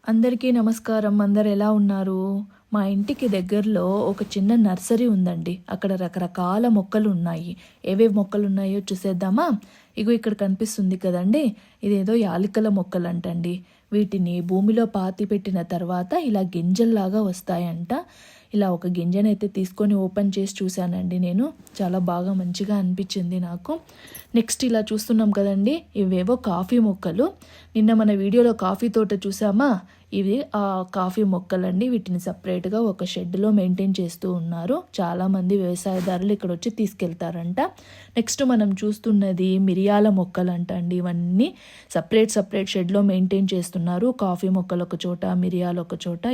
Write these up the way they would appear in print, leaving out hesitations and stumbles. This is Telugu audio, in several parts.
అందరికీ నమస్కారం. అందరు ఎలా ఉన్నారు? మా ఇంటికి దగ్గరలో ఒక చిన్న నర్సరీ ఉందండి. అక్కడ రకరకాల మొక్కలు ఉన్నాయి. ఏవేవి మొక్కలు ఉన్నాయో చూసేద్దామా? ఇగో ఇక్కడ కనిపిస్తుంది కదండి, ఇదేదో యాలికల మొక్కలంటండి. వీటిని భూమిలో పాతి పెట్టిన తర్వాత ఇలా గింజల్లాగా వస్తాయంట. ఇలా ఒక గింజనైతే తీసుకొని ఓపెన్ చేసి చూశానండి నేను. చాలా బాగా మంచిగా అనిపించింది నాకు. నెక్స్ట్ ఇలా చూస్తున్నాం కదండి, ఇవేవో కాఫీ మొక్కలు. నిన్న మన వీడియోలో కాఫీ తోట చూసామా? ఇవి ఆ కాఫీ మొక్కలండి. వీటిని సపరేట్గా ఒక షెడ్లో మెయింటైన్ చేస్తూ ఉన్నారు. చాలామంది వ్యవసాయదారులు ఇక్కడ వచ్చి తీసుకెళ్తారంట. నెక్స్ట్ మనం చూస్తున్నది మిరియాల మొక్కలు అంటండి. ఇవన్నీ సపరేట్ షెడ్లో మెయింటైన్ చేస్తున్నారు. కాఫీ మొక్కలు ఒక చోట, మిరియాలు ఒక చోట.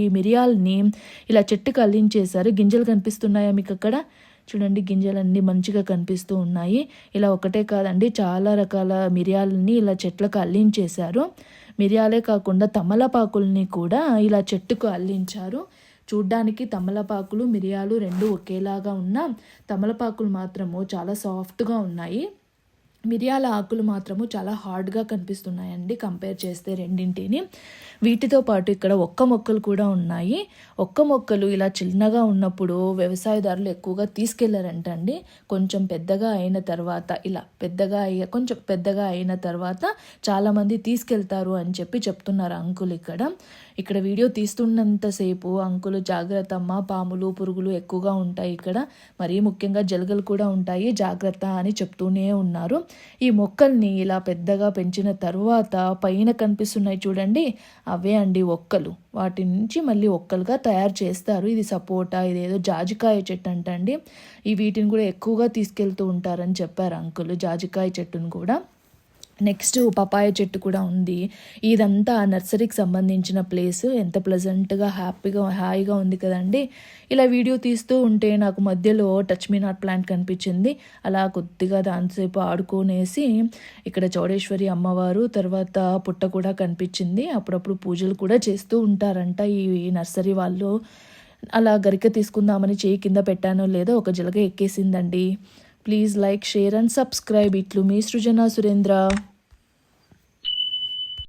ఈ మిరియాలని ఇలా చెట్టుకు అల్లించేశారు. గింజలు కనిపిస్తున్నాయా మీకు అక్కడ? చూడండి, గింజలన్నీ మంచిగా కనిపిస్తూ ఉన్నాయి. ఇలా ఒకటే కాదండి, చాలా రకాల మిరియాలని ఇలా చెట్లకు అల్లించేశారు. మిరియాలే కాకుండా తమలపాకుల్ని కూడా ఇలా చెట్టుకు అల్లించారు. చూడ్డానికి తమలపాకులు మిరియాలు రెండు ఒకేలాగా ఉన్న తమలపాకులు మాత్రము చాలా సాఫ్ట్గా ఉన్నాయి. మిరియాల ఆకులు మాత్రము చాలా హార్డ్గా కనిపిస్తున్నాయండి కంపేర్ చేస్తే రెండింటిని. వీటితో పాటు ఇక్కడ ఒక్క మొక్కలు కూడా ఉన్నాయి. ఒక్క మొక్కలు ఇలా చిన్నగా ఉన్నప్పుడు వ్యవసాయదారులు ఎక్కువగా తీసుకెళ్లారంటండి. కొంచెం పెద్దగా అయిన తర్వాత కొంచెం పెద్దగా అయిన తర్వాత చాలామంది తీసుకెళ్తారు అని చెప్తున్నారు అంకుల్ ఇక్కడ వీడియో తీస్తున్నంతసేపు అంకులు జాగ్రత్త అమ్మ, పాములు పురుగులు ఎక్కువగా ఉంటాయి ఇక్కడ, మరీ ముఖ్యంగా జలగలు కూడా ఉంటాయి, జాగ్రత్త అని చెప్తూనే ఉన్నారు. ఈ మొక్కల్ని ఇలా పెద్దగా పెంచిన తరువాత పైన కనిపిస్తున్నాయి చూడండి, అవే అండి ఒక్కలు. వాటి నుంచి మళ్ళీ ఒక్కలుగా తయారు చేస్తారు. ఇది సపోటా, ఇదేదో జాజికాయ చెట్టు అంటండి. వీటిని కూడా ఎక్కువగా తీసుకెళ్తూ ఉంటారని చెప్పారు అంకుల్, జాజికాయ చెట్టును కూడా. నెక్స్ట్ పపాయ చెట్టు కూడా ఉంది. ఇదంతా నర్సరీకి సంబంధించిన ప్లేస్. ఎంత ప్లెజెంట్గా హాయిగా ఉంది కదండి. ఇలా వీడియో తీస్తూ ఉంటే నాకు మధ్యలో టచ్ మీ నాట్ ప్లాంట్ కనిపించింది. అలా కొద్దిగా దానిసేపు ఆడుకోనేసి ఇక్కడ చౌడేశ్వరి అమ్మవారు, తర్వాత పుట్ట కూడా కనిపించింది. అప్పుడప్పుడు పూజలు కూడా చేస్తూ ఉంటారంట ఈ నర్సరీ వాళ్ళు. అలా గరిక తీసుకుందామని చేయి కింద పెట్టానో లేదో ఒక జలగ ఎక్కేసిందండి. Please like, share and subscribe. ఇట్లు మీ సృజన సురేంద్ర.